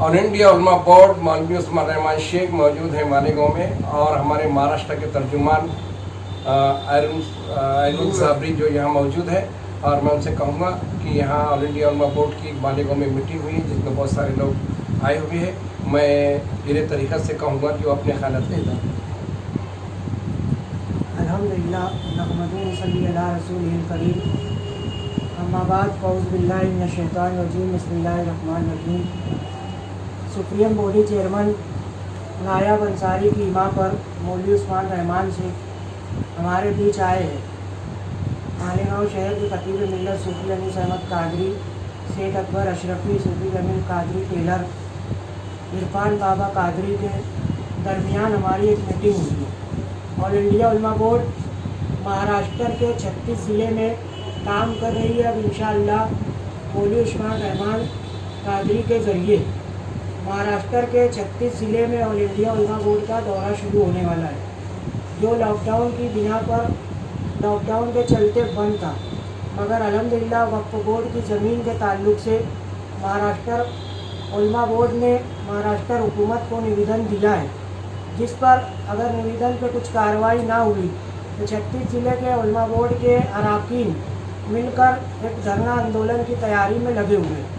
All India उलमा board मौलवी उस्मान रहमान शेख मौजूद हैं मालेगांव में, और हमारे महाराष्ट्र के तर्जुमान अरुण साबरी जो यहाँ मौजूद है। और मैं उनसे कहूँगा कि यहाँ ऑल इंडिया उलमा बोर्ड की मालेगांव में मीटिंग हुई है जिसमें बहुत सारे लोग आए हुए हैं। मैं धीरे तरीक़े से कहूँगा कि वो अपने ख्यालात दे दें। अल्हम्दुलिल्लाह नहमदुहु व नसल्ली अला रसूलिहिल करीम, अम्मा बाद, फ़ऊज़ु बिल्लाहि मिनश शैतानिर रजीम, बिस्मिल्लाहिर रहमानिर रहीम। सुप्रीम बॉडी चेयरमैन नायब अंसारी की इमाम पर मौलवी उस्मान रहमान से हमारे बीच आए हैं। मालेगांव शहर के खतीब मिल्लत सूफी अनीस अहमद कादरी, सेठ अकबर अशरफी, सूफी जमील कादरी टेलर, इरफान बाबा कादरी के दरमियान हमारी एक मीटिंग हुई है। ऑल इंडिया उलमा बोर्ड महाराष्ट्र के 36 ज़िले में काम कर रही है। अब इंशाअल्लाह मौलवी उस्मान रहमान कादरी के ज़रिए महाराष्ट्र के 36 ज़िले में ऑल इंडिया उलमा बोर्ड का दौरा शुरू होने वाला है। जो लॉकडाउन की बिना पर लॉकडाउन के चलते बंद था, मगर अल्हम्दुलिल्लाह वक्फ बोर्ड की ज़मीन के ताल्लुक़ से महाराष्ट्र उलमा बोर्ड ने महाराष्ट्र हुकूमत को निवेदन दिया है, जिस पर अगर निवेदन पे कुछ कार्रवाई ना हुई तो 36 ज़िले के उलमा बोर्ड के अरकान मिलकर एक धरना आंदोलन की तैयारी में लगे हुए हैं।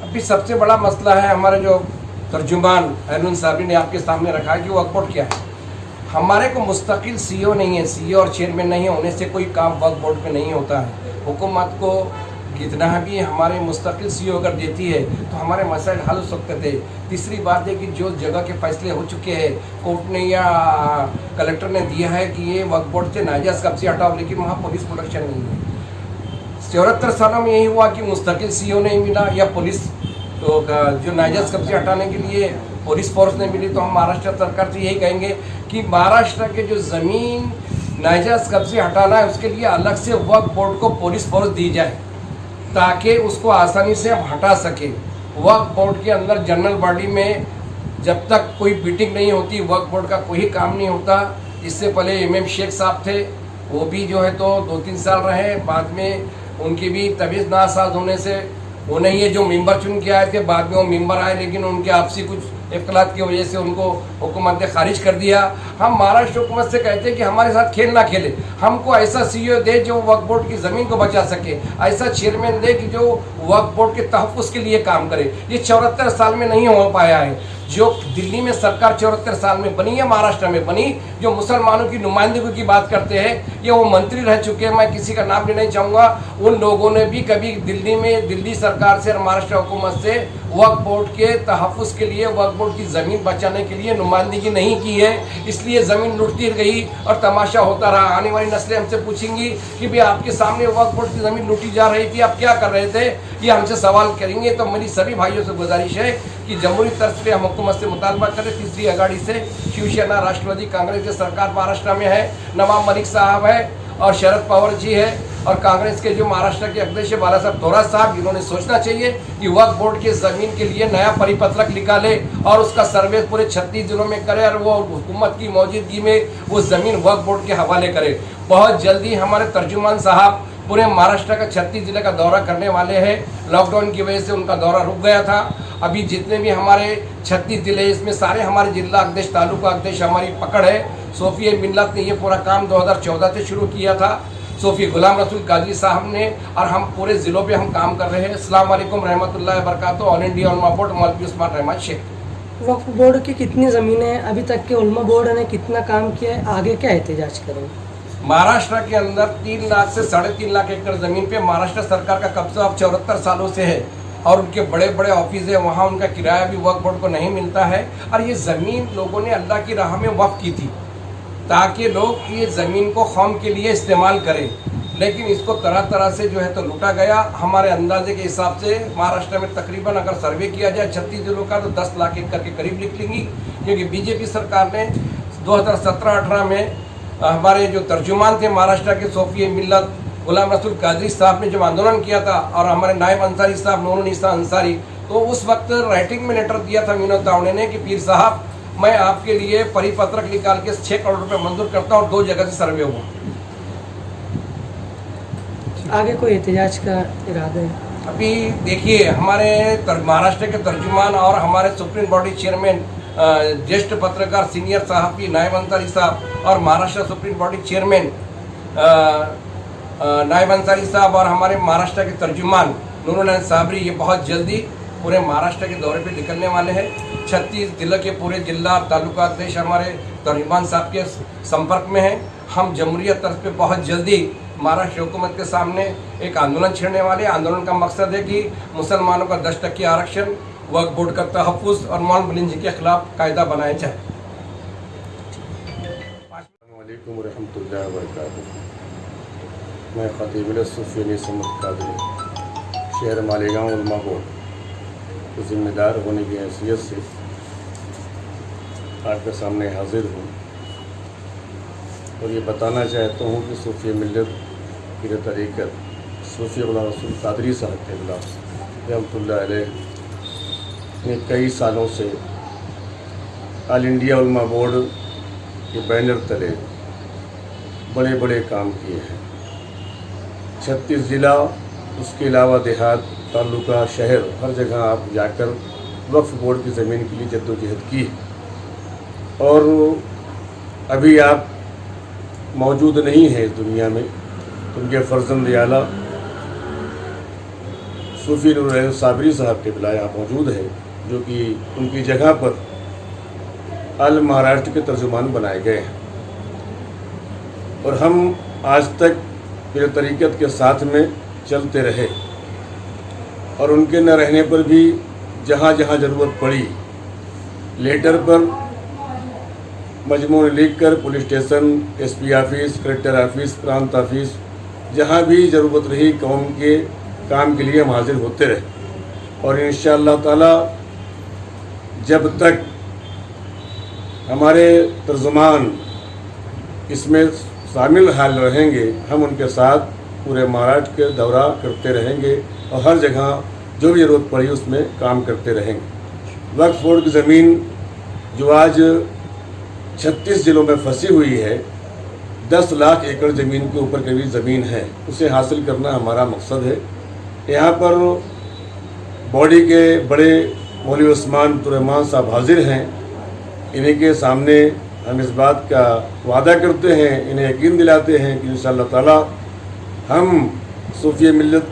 अभी सबसे बड़ा मसला है, हमारे जो तर्जुमान अरुण साबरी ने आपके सामने रखा है कि वक्फ बोर्ड क्या है। हमारे को मुस्तकिल सीईओ नहीं है, सीईओ और चेयरमैन नहीं होने से कोई काम वक्फ बोर्ड में नहीं होता है। हुकूमत को कितना भी हमारे मुस्तकिल सीईओ अगर देती है तो हमारे मसाइल हल हो सकते थे। तीसरी बात है कि जो जगह के फैसले हो चुके हैं, कोर्ट ने या कलेक्टर ने दिया है कि ये वक्फ बोर्ड से नाजायज़ कब्जे हटाओ, लेकिन वहाँ पुलिस प्रोटेक्शन नहीं है। 74 सालों में यही हुआ कि मुस्तकिल सीईओ नहीं मिला या पुलिस तो जो नाजायज़ कब्जे हटाने के लिए पुलिस फोर्स नहीं मिली। तो हम महाराष्ट्र सरकार से यही कहेंगे कि महाराष्ट्र के जो ज़मीन नाजायज़ कब्जे हटाना है उसके लिए अलग से वक्फ बोर्ड को पुलिस फोर्स दी जाए ताकि उसको आसानी से हम हटा सके। वक्फ बोर्ड के अंदर जनरल बॉडी में जब तक कोई मीटिंग नहीं होती वक्फ बोर्ड का कोई काम नहीं होता। इससे पहले इमाम शेख साहब थे, वो भी जो है तो 2-3 साल रहे, बाद में उनकी भी तबीयत नासाज होने से वो नहीं है जो मेंबर चुन के आए थे, बाद में वो मेंबर आए, लेकिन उनके आपसी कुछ इख्तलाफ की वजह से उनको हुकूमत ने खारिज कर दिया। हम महाराष्ट्र हुकूमत से कहते हैं कि हमारे साथ खेल ना खेले, हमको ऐसा सीईओ दे जो वक्फ बोर्ड की ज़मीन को बचा सके, ऐसा चेयरमैन दे कि जो वक्फ बोर्ड के तहफ़्फ़ुज़ के लिए काम करे। ये 74 साल में नहीं हो पाया है। जो दिल्ली में सरकार 74 साल में बनी है, महाराष्ट्र में बनी, जो मुसलमानों की नुमाइंदगी की बात करते हैं, ये वो मंत्री रह चुके हैं, मैं किसी का नाम लेना नहीं चाहूँगा, उन लोगों ने भी कभी दिल्ली में दिल्ली सरकार से और महाराष्ट्र हुकूमत से वक्फ बोर्ड के तहफ़्फ़ुज़ के लिए, वक्फ बोर्ड की ज़मीन बचाने के लिए नुमाइंदगी नहीं की है। इसलिए ज़मीन लुटती गई और तमाशा होता रहा। आने वाली नस्लें हमसे पूछेंगी कि भाई आपके सामने वक्फ बोर्ड की ज़मीन लूटी जा रही थी, आप क्या कर रहे थे, ये हमसे सवाल करेंगे। तो मेरी सभी भाइयों से गुजारिश है कि जमहूरी तर्ज पे हम हुकूमत से मुतालबा करें। तीसरी आघाड़ी से शिवसेना, राष्ट्रवादी कांग्रेस की सरकार महाराष्ट्र में है, नवाब मलिक साहब है और शरद पवार जी है, और कांग्रेस के जो महाराष्ट्र के अध्यक्ष बाला साहब थोरात साहब, इन्होंने सोचना चाहिए कि वक्फ बोर्ड के ज़मीन के लिए नया परिपत्रक निकाले और उसका सर्वे पूरे 36 जिलों में करे और वो हुकूमत की मौजूदगी में वो ज़मीन वक्फ बोर्ड के हवाले करे। बहुत जल्दी हमारे तर्जुमान साहब पूरे महाराष्ट्र का 36 जिले का दौरा करने वाले हैं। लॉकडाउन की वजह से उनका दौरा रुक गया था। अभी जितने भी हमारे 36 जिले, इसमें सारे हमारे जिला अध्यक्ष, तालुका अध्यक्ष हमारी पकड़ है। सोफी मिल्लत ने ये पूरा काम 2014 से शुरू किया था, सोफी गुलाम रसूल कादरी साहब ने, और हम पूरे ज़िलों पे हम काम कर रहे हैं। अस्सलाम वालेकुम रहमतुल्लाहि व बरकातहू। ऑल इंडिया उलमा बोर्ड मौलवी उस्मान रहमान शेख। वक्फ बोर्ड की कितनी ज़मीनें हैं अभी तक के उलमा बोर्ड ने कितना काम किया है, आगे क्या एहतजाज करेंगे? महाराष्ट्र के अंदर 3 लाख से 3.5 लाख एकड़ ज़मीन पे महाराष्ट्र सरकार का कब्जा अब 74 सालों से है, और उनके बड़े बड़े ऑफिस है, वहाँ उनका किराया भी वक्फ बोर्ड को नहीं मिलता है। और ये ज़मीन लोगों ने अल्लाह की राह में वक्फ की थी ताकि लोग ये ज़मीन को कौम के लिए इस्तेमाल करें, लेकिन इसको तरह तरह से जो है तो लूटा गया। हमारे अंदाजे के हिसाब से महाराष्ट्र में तकरीबन अगर सर्वे किया जाए 36 जिलों का तो 10 लाख एकड़ के करीब निकलेंगी, क्योंकि बीजेपी सरकार ने 2017-18 में हमारे जो तर्जुमान थे महाराष्ट्र के सोफी मिल्लत गुलाम रसूल कादरी साहब ने जब आंदोलन किया था, और हमारे नायब अंसारी साहब नूरुन्निसा अंसारी, तो उस वक्त राइटिंग में लेटर दिया था विनोद तावड़े ने कि पीर साहब मैं आपके लिए परिपत्रक निकाल के 6 करोड़ रुपए मंजूर करता हूँ, और 2 जगह से सर्वे हुआ। आगे कोई एहतजाज का इरादा है? अभी देखिए, हमारे महाराष्ट्र के तर्जुमान और हमारे सुप्रीम बॉडी चेयरमैन ज्येष्ठ पत्रकार सीनियर सहाफ़ी नायब अंसारी साहब और महाराष्ट्र सुप्रीम बॉडी चेयरमैन नायब अंसारी साहब और हमारे महाराष्ट्र के तर्जुमान नूरुल साबरी ये बहुत जल्दी पूरे महाराष्ट्र के दौरे पे निकलने वाले हैं। 36 जिले के पूरे जिला तालुका अध्यक्ष हमारे तर्जुमान साहब के संपर्क में हैं। हम जमहूरियत तर्ज पे बहुत जल्दी महाराष्ट्र हुकूमत के सामने एक आंदोलन छेड़ने वाले। आंदोलन का मकसद है कि मुसलमानों का 10% आरक्षण, वक्फ बोर्ड का तहफ़्फ़ुज़ और मौलाना बुलंदजी के खिलाफ कायदा बनाया जाए। अस्सलामुअलैकुम वरहमतुल्लाहि वबरकातुहू। मैं ख़तीब सूफ़ी समत कादरी शहर मालेगांव उलमा बोर्ड के ज़िम्मेदार होने की हैसियत से आपके सामने हाजिर हूँ और ये बताना चाहता हूँ कि सूफ़ी मिल्लत की तरीक़त सूफ़ी गुलाम रसूल कादरी साहब के खिलाफ रहमतुल्लाह अलैह ने कई सालों से ऑल इंडिया उलमा बोर्ड के बैनर तले बड़े बड़े काम किए हैं। 36 ज़िला, उसके अलावा देहात, तालुका, शहर, हर जगह आप जाकर वक्फ बोर्ड की ज़मीन के लिए जद्दोजहद की है। और अभी आप मौजूद नहीं हैं इस दुनिया में, उनके फ़र्जंद आला सूफ़ी नूरुल साबरी साहब के बिला यहाँ मौजूद है, जो कि उनकी जगह पर अल महाराष्ट्र के तर्जुमान बनाए गए हैं। और हम आज तक मेरे तरीक़त के साथ में चलते रहे और उनके न रहने पर भी जहाँ जहाँ ज़रूरत पड़ी लेटर पर मजमून लिख कर police station, SP office, collector office, प्रांत ऑफिस, जहाँ भी ज़रूरत रही कौम के काम के लिए हम हाजिर होते रहे। और इंशाअल्लाह ताला जब तक हमारे तर्जुमान इसमें शामिल हाल रहेंगे, हम उनके साथ पूरे महाराष्ट्र के दौरा करते रहेंगे और हर जगह जो भी ज़रूरत पड़ी उसमें काम करते रहेंगे। वक्फ बोर्ड की ज़मीन जो आज 36 ज़िलों में फंसी हुई है, 10 लाख एकड़ ज़मीन के ऊपर करीब ज़मीन है, उसे हासिल करना हमारा मकसद है। यहाँ पर बॉडी के बड़े मौलवी उस्मान अब्दुर्रहमान साहब हाजिर हैं। इन्हीं के सामने हम इस बात का वादा करते हैं, इन्हें यकीन दिलाते हैं कि इंशाअल्लाह ताला हम सूफ़ी मिल्लत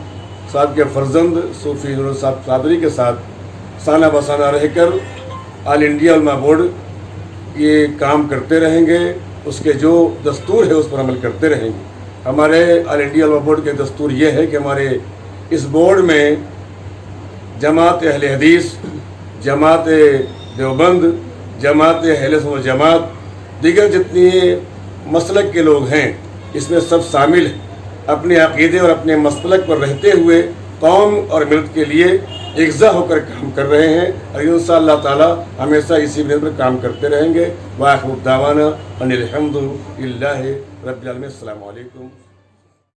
साहब के फ़र्जंद सूफ़ी नूरुल साहब कादरी के साथ साना बसाना रहकर ऑल इंडिया उलमा बोर्ड ये काम करते रहेंगे। उसके जो दस्तूर है उस पर अमल करते रहेंगे। हमारे ऑल इंडिया उलमा बोर्ड के दस्तूर ये है कि हमारे इस बोर्ड में जमात अहले हदीस, जमात देवबंद, जमात अहले सुन्नत जमात, दीगर जितनी मसलक के लोग हैं इसमें सब शामिल हैं। अपने अक़ीदे और अपने मसलक पर रहते हुए कौम और मिल्लत के लिए एकज़ा होकर काम कर रहे हैं और इंशाअल्लाह ताला हमेशा इसी बुनियाद पर काम करते रहेंगे। वाखिर दावाना अनिल हम्दुलिल्लाहि रब्बिल आलमीन। अस्सलामु अलैकुम।